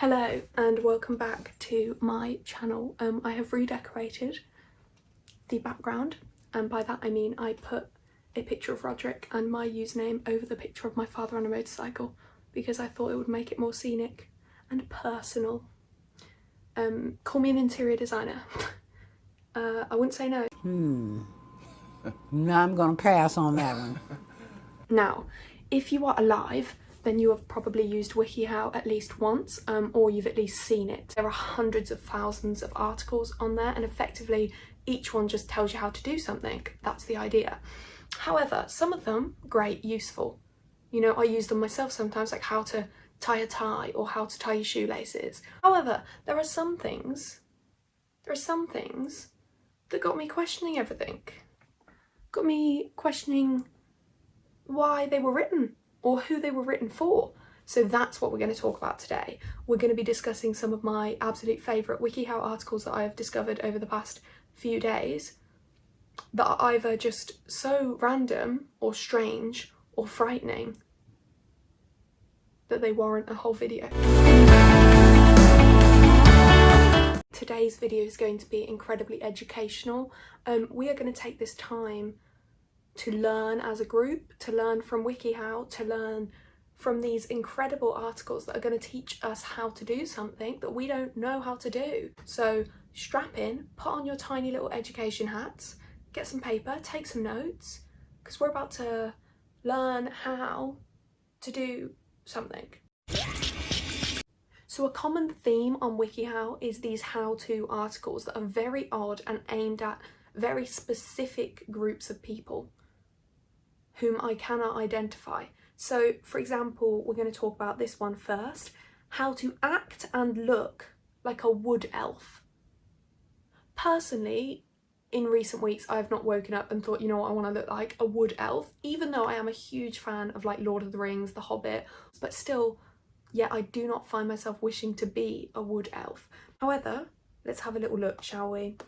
Hello and welcome back to my channel. I have redecorated the background, and by that I mean I put a picture of Roderick and my username over the picture of my father on a motorcycle because I thought it would make it more scenic and personal. Call me an interior designer. I wouldn't say no. No, I'm gonna pass on that one. Now, if you are alive, then you have probably used WikiHow at least once, or you've at least seen it. There are hundreds of thousands of articles on there, and effectively each one just tells you how to do something. That's the idea. However, some of them, great, useful. You know, I use them myself sometimes, like how to tie a tie or how to tie your shoelaces. However, there are some things that got me questioning everything. Got me questioning why they were written or who they were written for. So that's what we're going to talk about today. We're going to be discussing some of my absolute favourite WikiHow articles that I have discovered over the past few days that are either just so random or strange or frightening that they warrant a whole video. Today's video is going to be incredibly educational. We are going to take this time to learn as a group, to learn from WikiHow, to learn from these incredible articles that are going to teach us how to do something that we don't know how to do. So strap in, put on your tiny little education hats, get some paper, take some notes, because we're about to learn how to do something. So a common theme on WikiHow is these how-to articles that are very odd and aimed at very specific groups of people whom I cannot identify. So, for example, we're going to talk about this one first. How to act and look like a wood elf. Personally, in recent weeks, I have not woken up and thought, you know what, I want to look like a wood elf, even though I am a huge fan of like Lord of the Rings, The Hobbit, but still, I do not find myself wishing to be a wood elf. However, let's have a little look, shall we?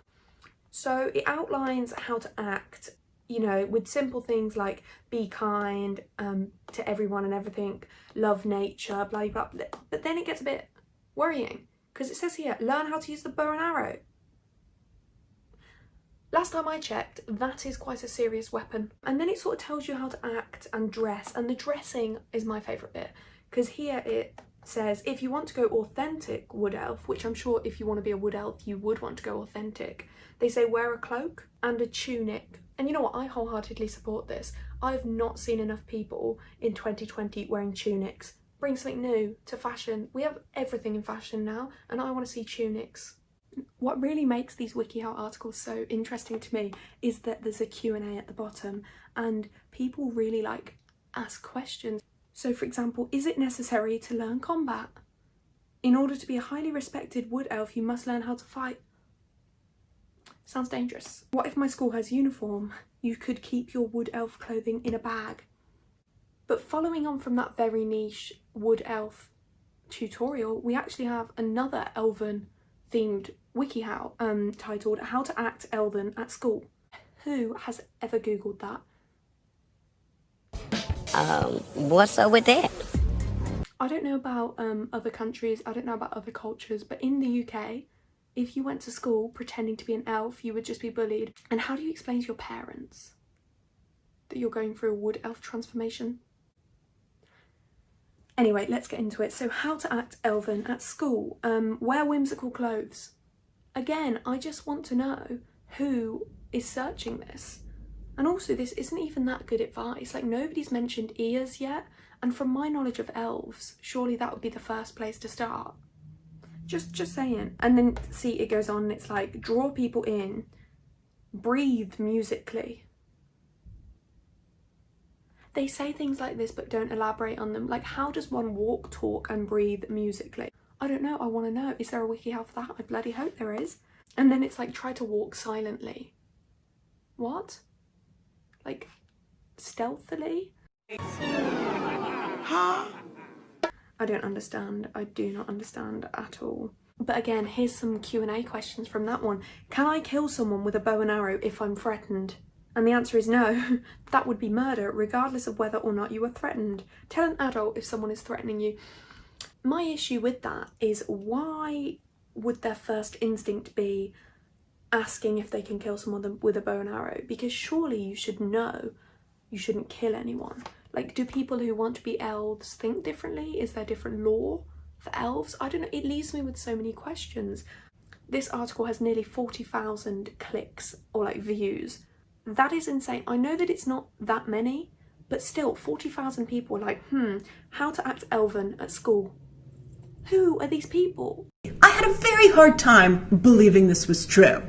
So it outlines how to act, you know, with simple things like be kind to everyone and everything, love nature, blah, blah, blah. But then it gets a bit worrying because it says here, learn how to use the bow and arrow. Last time I checked, that is quite a serious weapon. And then it sort of tells you how to act and dress, and the dressing is my favourite bit because here it says if you want to go authentic wood elf, which I'm sure if you want to be a wood elf you would want to go authentic, they say wear a cloak and a tunic. And you know what, I wholeheartedly support this. I've not seen enough people in 2020 wearing tunics. Bring something new to fashion. We have everything in fashion now, and I want to see tunics. What really makes these WikiHow articles so interesting to me is that there's a Q&A at the bottom, and people really like ask questions. So for example, is it necessary to learn combat? In order to be a highly respected wood elf, you must learn how to fight. Sounds dangerous. What if my school has uniform? You could keep your wood elf clothing in a bag. But following on from that very niche wood elf tutorial, we actually have another elven themed WikiHow titled How to Act Elven at School. Who has ever googled that? What's up with that? I don't know about other countries, I don't know about other cultures, but in the UK, if you went to school pretending to be an elf, you would just be bullied. And how do you explain to your parents that you're going through a wood elf transformation? Anyway, let's get into it. So how to act elven at school. Wear whimsical clothes. Again, I just want to know who is searching this. And also, this isn't even that good advice. Like, nobody's mentioned ears yet. And from my knowledge of elves, surely that would be the first place to start. Just saying. And then see, it goes on, it's like draw people in, breathe musically. They say things like this but don't elaborate on them. Like, how does one walk, talk and breathe musically? I don't know, I want to know. Is there a WikiHow for that? I bloody hope there is. And then it's like try to walk silently. What? Like stealthily? Huh? I don't understand. I do not understand at all. But again, here's some Q&A questions from that one. Can I kill someone with a bow and arrow if I'm threatened? And the answer is no. That would be murder, regardless of whether or not you were threatened. Tell an adult if someone is threatening you. My issue with that is, why would their first instinct be asking if they can kill someone with a bow and arrow? Because surely you should know you shouldn't kill anyone. Like, do people who want to be elves think differently? Is there different law for elves? I don't know, it leaves me with so many questions. This article has nearly 40,000 clicks, or like views. That is insane. I know that it's not that many, but still 40,000 people are like, how to act elven at school. Who are these people? I had a very hard time believing this was true.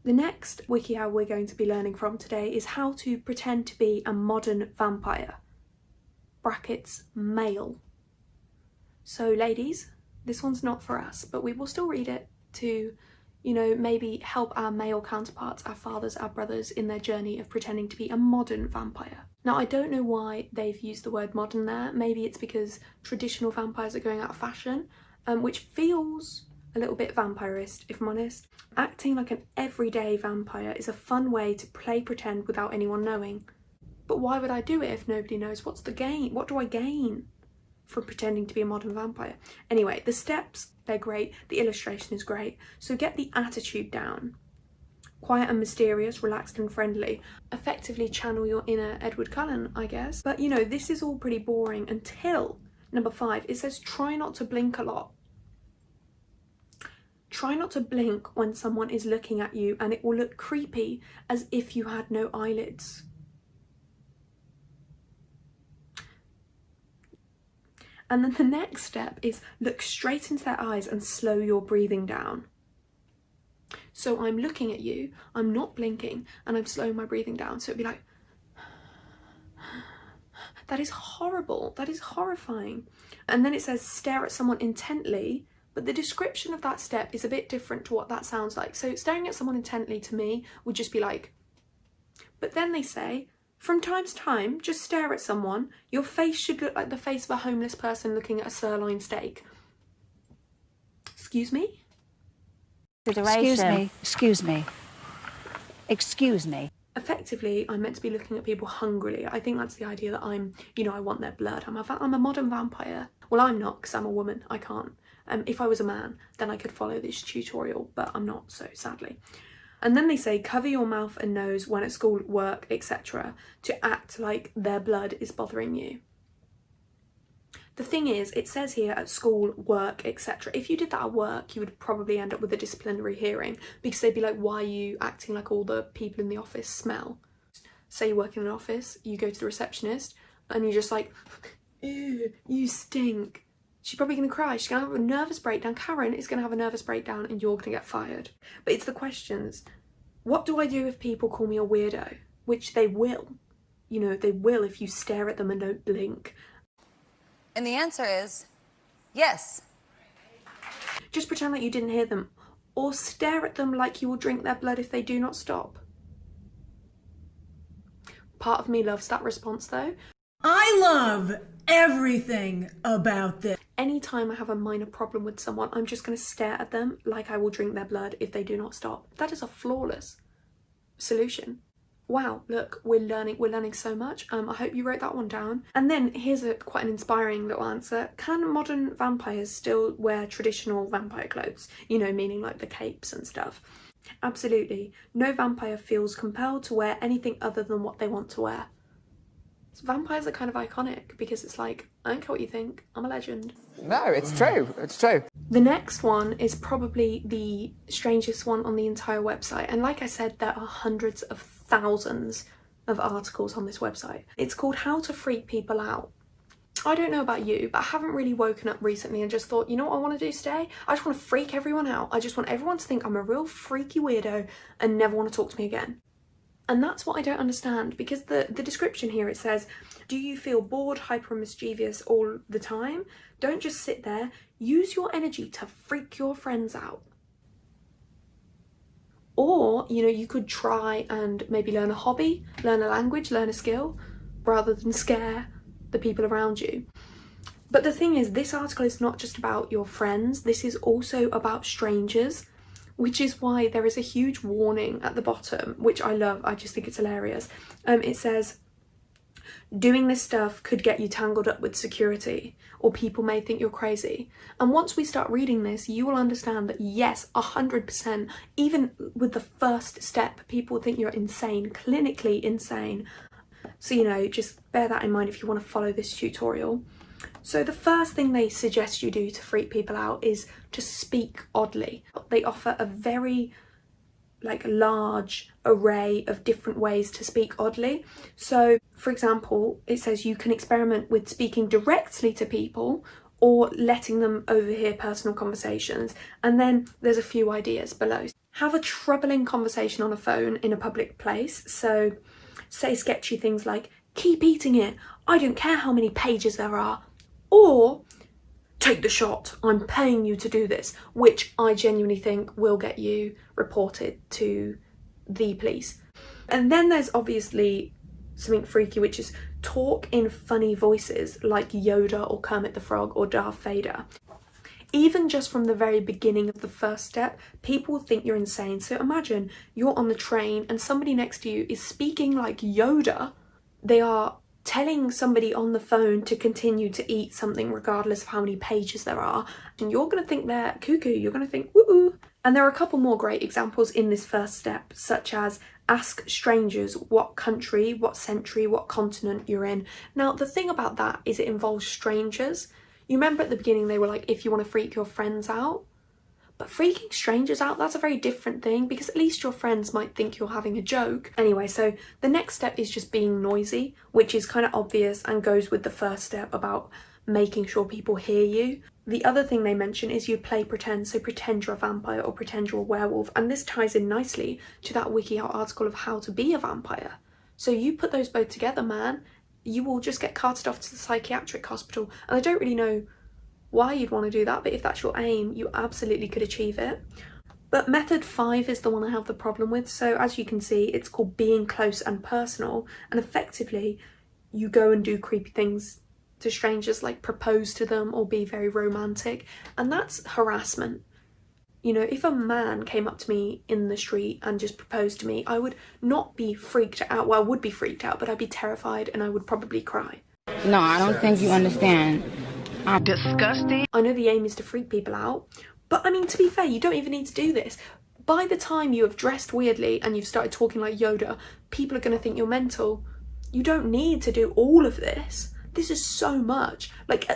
The next WikiHow we're going to be learning from today is how to pretend to be a modern vampire. Brackets, male. So ladies, this one's not for us, but we will still read it to, you know, maybe help our male counterparts, our fathers, our brothers, in their journey of pretending to be a modern vampire. Now, I don't know why they've used the word modern there. Maybe it's because traditional vampires are going out of fashion, which feels a little bit vampirist, if I'm honest. Acting like an everyday vampire is a fun way to play pretend without anyone knowing. But why would I do it if nobody knows? What's the gain? What do I gain from pretending to be a modern vampire? Anyway, the steps, they're great. The illustration is great. So get the attitude down. Quiet and mysterious, relaxed and friendly. Effectively channel your inner Edward Cullen, I guess. But you know, this is all pretty boring until number 5. It says try not to blink a lot. Try not to blink when someone is looking at you, and it will look creepy as if you had no eyelids. And then the next step is look straight into their eyes and slow your breathing down. So I'm looking at you, I'm not blinking, and I'm slowing my breathing down. So it'd be like, that is horrible, that is horrifying. And then it says stare at someone intently, but the description of that step is a bit different to what that sounds like. So staring at someone intently to me would just be like, but then they say, from time to time, just stare at someone. Your face should look like the face of a homeless person looking at a sirloin steak. Excuse me? Excuse me. Effectively, I'm meant to be looking at people hungrily. I think that's the idea that I'm, you know, I want their blood. I'm a modern vampire. Well, I'm not, because I'm a woman. I can't. If I was a man, then I could follow this tutorial, but I'm not, so sadly. And then they say cover your mouth and nose when at school, work, etc. to act like their blood is bothering you. The thing is, it says here at school, work, etc. If you did that at work, you would probably end up with a disciplinary hearing, because they'd be like, why are you acting like all the people in the office smell? Say you work in an office, you go to the receptionist and you're just like, ew, you stink. She's probably going to cry. She's going to have a nervous breakdown. Karen is going to have a nervous breakdown and you're going to get fired. But it's the questions. What do I do if people call me a weirdo? Which they will. You know, they will if you stare at them and don't blink. And the answer is yes. Just pretend like you didn't hear them. Or stare at them like you will drink their blood if they do not stop. Part of me loves that response though. I love everything about this. Anytime I have a minor problem with someone, I'm just going to stare at them like I will drink their blood if they do not stop. That is a flawless solution. Wow, look, we're learning so much. I hope you wrote that one down. And then here's quite an inspiring little answer. Can modern vampires still wear traditional vampire clothes? You know, meaning like the capes and stuff. Absolutely. No vampire feels compelled to wear anything other than what they want to wear. So vampires are kind of iconic because it's like, I don't care what you think, I'm a legend. No, it's true, it's true. The next one is probably the strangest one on the entire website. And like I said, there are hundreds of thousands of articles on this website. It's called How to Freak People Out. I don't know about you, but I haven't really woken up recently and just thought, you know what I want to do today? I just want to freak everyone out. I just want everyone to think I'm a real freaky weirdo and never want to talk to me again. And that's what I don't understand, because the description here, it says, do you feel bored, hyper and mischievous all the time? Don't just sit there. Use your energy to freak your friends out. Or, you know, you could try and maybe learn a hobby, learn a language, learn a skill, rather than scare the people around you. But the thing is, this article is not just about your friends. This is also about strangers. Which is why there is a huge warning at the bottom, which I love. I just think it's hilarious. It says, Doing this stuff could get you tangled up with security, or people may think you're crazy. And once we start reading this, you will understand that yes, 100%, even with the first step, people think you're insane, clinically insane. So, you know, just bear that in mind if you want to follow this tutorial. So the first thing they suggest you do to freak people out is to speak oddly. They offer a very large array of different ways to speak oddly. So for example, it says you can experiment with speaking directly to people or letting them overhear personal conversations. And then there's a few ideas below. Have a troubling conversation on a phone in a public place. So say sketchy things like, keep eating it, I don't care how many pages there are. Or take the shot, I'm paying you to do this, which I genuinely think will get you reported to the police. And then there's obviously something freaky, which is talk in funny voices like Yoda or Kermit the Frog or Darth Vader. Even just from the very beginning of the first step, people will think you're insane. So imagine you're on the train and somebody next to you is speaking like Yoda. They are telling somebody on the phone to continue to eat something regardless of how many pages there are, and you're going to think they're cuckoo, you're going to think woo-oo. And there are a couple more great examples in this first step, such as ask strangers what country, what century, what continent you're in. Now the thing about that is it involves strangers. You remember at the beginning they were like, if you want to freak your friends out? But freaking strangers out, that's a very different thing, because at least your friends might think you're having a joke. Anyway, so the next step is just being noisy, which is kind of obvious and goes with the first step about making sure people hear you. The other thing they mention is you play pretend, so pretend you're a vampire or pretend you're a werewolf, and this ties in nicely to that WikiHow article of how to be a vampire. So you put those both together, man, you will just get carted off to the psychiatric hospital. And I don't really know why you'd want to do that, but if that's your aim, you absolutely could achieve it. But method 5 is the one I have the problem with. So as you can see, it's called being close and personal, and effectively you go and do creepy things to strangers, like propose to them or be very romantic, and that's harassment. You know, if a man came up to me in the street and just proposed to me, I would not be freaked out. Well, I would be freaked out, but I'd be terrified and I would probably cry. No, I don't think you understand. I'm disgusting. I know the aim is to freak people out, but I mean, to be fair, you don't even need to do this. By the time you have dressed weirdly and you've started talking like Yoda, people are going to think you're mental. You don't need to do all of this. This is so much. Like,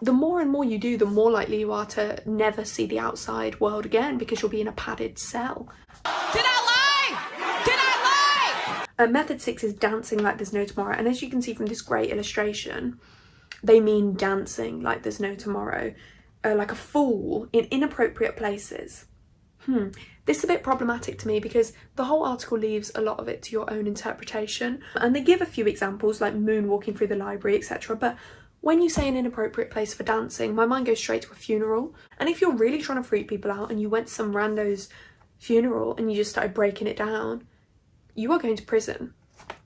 the more and more you do, the more likely you are to never see the outside world again, because you'll be in a padded cell. Did I lie? Did I lie? Method 6 is dancing like there's no tomorrow, and as you can see from this great illustration, they mean dancing like there's no tomorrow, like a fool in inappropriate places. This is a bit problematic to me, because the whole article leaves a lot of it to your own interpretation, and they give a few examples like moonwalking through the library, etc. But when you say an inappropriate place for dancing, my mind goes straight to a funeral. And if you're really trying to freak people out and you went to some rando's funeral and you just started breaking it down, you are going to prison.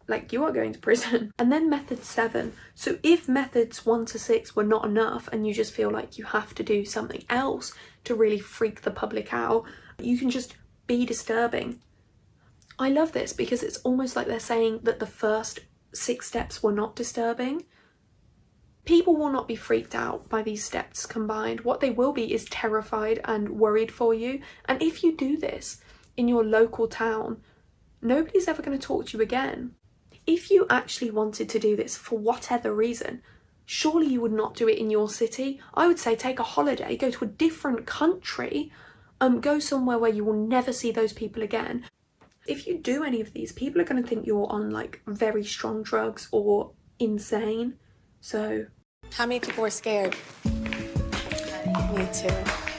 Like, you are going to prison. And then method 7. So if methods 1 to 6 were not enough and you just feel like you have to do something else to really freak the public out, you can just be disturbing. I love this because it's almost like they're saying that the first 6 steps were not disturbing. People will not be freaked out by these steps combined. What they will be is terrified and worried for you. And if you do this in your local town, nobody's ever going to talk to you again. If you actually wanted to do this for whatever reason, surely you would not do it in your city. I would say take a holiday, go to a different country, go somewhere where you will never see those people again. If you do any of these, people are going to think you're on like very strong drugs or insane. So how many people were scared? Me too.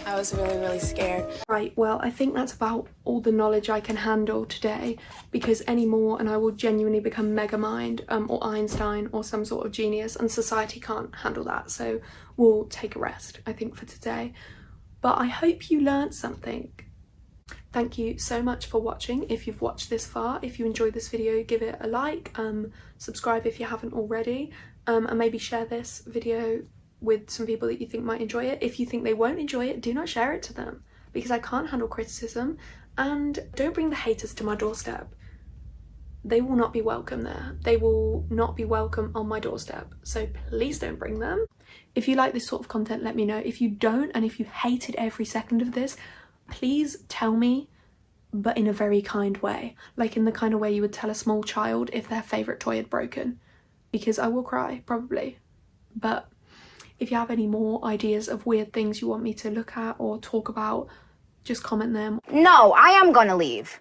I was really, really scared. Right, well, I think that's about all the knowledge I can handle today, because any more and I will genuinely become Megamind or Einstein or some sort of genius, and society can't handle that. So we'll take a rest, I think, for today. But I hope you learned something. Thank you so much for watching. If you've watched this far, if you enjoyed this video, give it a like, subscribe if you haven't already, and maybe share this video with some people that you think might enjoy it. If you think they won't enjoy it, do not share it to them, because I can't handle criticism, and don't bring the haters to my doorstep. they will not be welcome there. They will not be welcome on my doorstep. So please don't bring them. If you like this sort of content, let me know. If you don't, and if you hated every second of this, please tell me, but in a very kind way. Like in the kind of way you would tell a small child if their favourite toy had broken. Because I will cry, probably. But if you have any more ideas of weird things you want me to look at or talk about, just comment them. No, I am gonna leave.